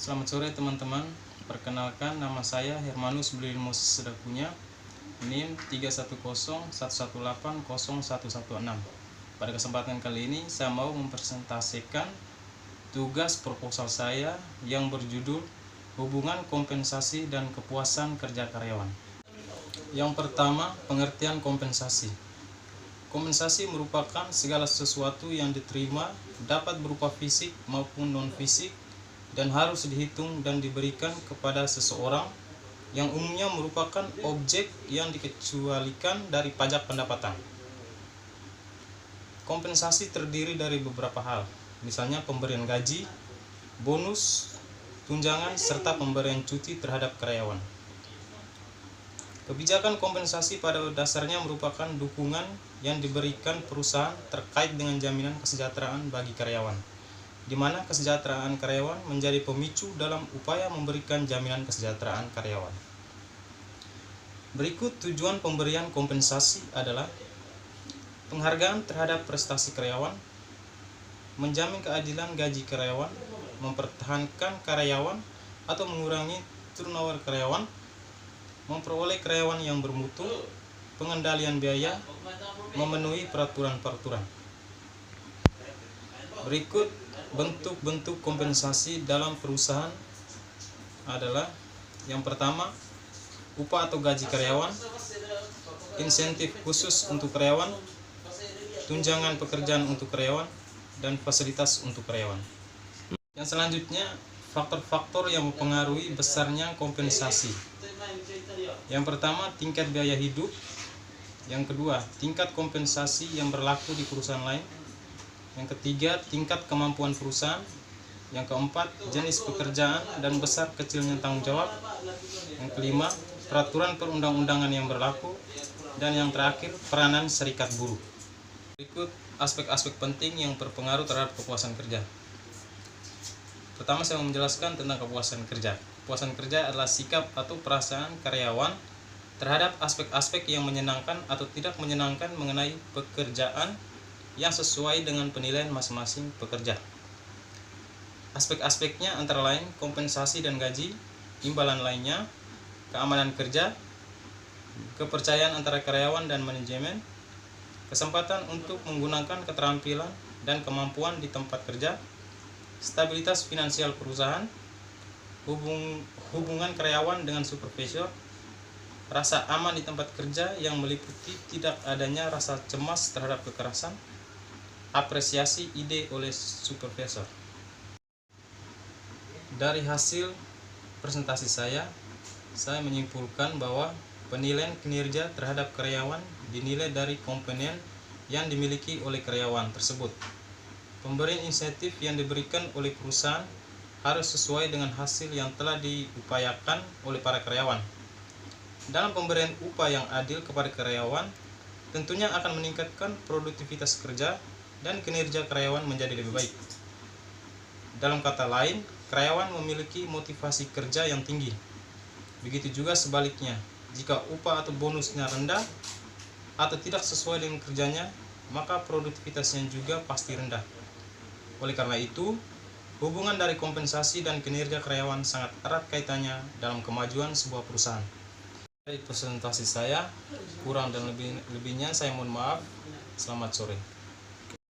Selamat sore teman-teman. Perkenalkan, nama saya Hermanus Blin Moses Sedakunya, NIM 310118016. Pada kesempatan kali ini saya mau mempresentasikan tugas proposal saya yang berjudul Hubungan Kompensasi dan Kepuasan Kerja Karyawan. Yang pertama, pengertian kompensasi. Kompensasi merupakan segala sesuatu yang diterima, dapat berupa fisik maupun non-fisik, dan harus dihitung dan diberikan kepada seseorang, yang umumnya merupakan objek yang dikecualikan dari pajak pendapatan. Kompensasi terdiri dari beberapa hal, misalnya pemberian gaji, bonus, tunjangan, serta pemberian cuti terhadap karyawan. Kebijakan kompensasi pada dasarnya merupakan dukungan yang diberikan perusahaan terkait dengan jaminan kesejahteraan bagi karyawan, di mana kesejahteraan karyawan menjadi pemicu dalam upaya memberikan jaminan kesejahteraan karyawan. Berikut tujuan pemberian kompensasi adalah penghargaan terhadap prestasi karyawan, menjamin keadilan gaji karyawan, mempertahankan karyawan atau mengurangi turnover karyawan, memperoleh karyawan yang bermutu, pengendalian biaya, memenuhi peraturan-peraturan. Berikut bentuk-bentuk kompensasi dalam perusahaan adalah: yang pertama, upah atau gaji karyawan, insentif khusus untuk karyawan, tunjangan pekerjaan untuk karyawan, dan fasilitas untuk karyawan. Yang selanjutnya, faktor-faktor yang mempengaruhi besarnya kompensasi. Yang pertama, tingkat biaya hidup. Yang kedua, tingkat kompensasi yang berlaku di perusahaan lain. Yang ketiga, tingkat kemampuan perusahaan. Yang keempat, jenis pekerjaan dan besar kecilnya tanggung jawab. Yang kelima, peraturan perundang-undangan yang berlaku. Dan yang terakhir, peranan serikat buruh. Berikut aspek-aspek penting yang berpengaruh terhadap kepuasan kerja. Pertama, saya mau menjelaskan tentang kepuasan kerja. Kepuasan kerja adalah sikap atau perasaan karyawan terhadap aspek-aspek yang menyenangkan atau tidak menyenangkan mengenai pekerjaan yang sesuai dengan penilaian masing-masing pekerja. Aspek-aspeknya antara lain kompensasi dan gaji, imbalan lainnya, keamanan kerja, kepercayaan antara karyawan dan manajemen, kesempatan untuk menggunakan keterampilan dan kemampuan di tempat kerja, stabilitas finansial perusahaan, hubungan karyawan dengan supervisor, rasa aman di tempat kerja yang meliputi tidak adanya rasa cemas terhadap kekerasan, apresiasi ide oleh supervisor. Dari hasil presentasi saya menyimpulkan bahwa penilaian kinerja terhadap karyawan dinilai dari komponen yang dimiliki oleh karyawan tersebut. Pemberian insentif yang diberikan oleh perusahaan harus sesuai dengan hasil yang telah diupayakan oleh para karyawan. Dalam pemberian upah yang adil kepada karyawan, tentunya akan meningkatkan produktivitas kerja dan kinerja karyawan menjadi lebih baik. Dalam kata lain, karyawan memiliki motivasi kerja yang tinggi. Begitu juga sebaliknya, jika upah atau bonusnya rendah atau tidak sesuai dengan kerjanya, maka produktivitasnya juga pasti rendah. Oleh karena itu, hubungan dari kompensasi dan kinerja karyawan sangat erat kaitannya dalam kemajuan sebuah perusahaan. Dari presentasi saya, kurang dan lebihnya saya mohon maaf. Selamat sore.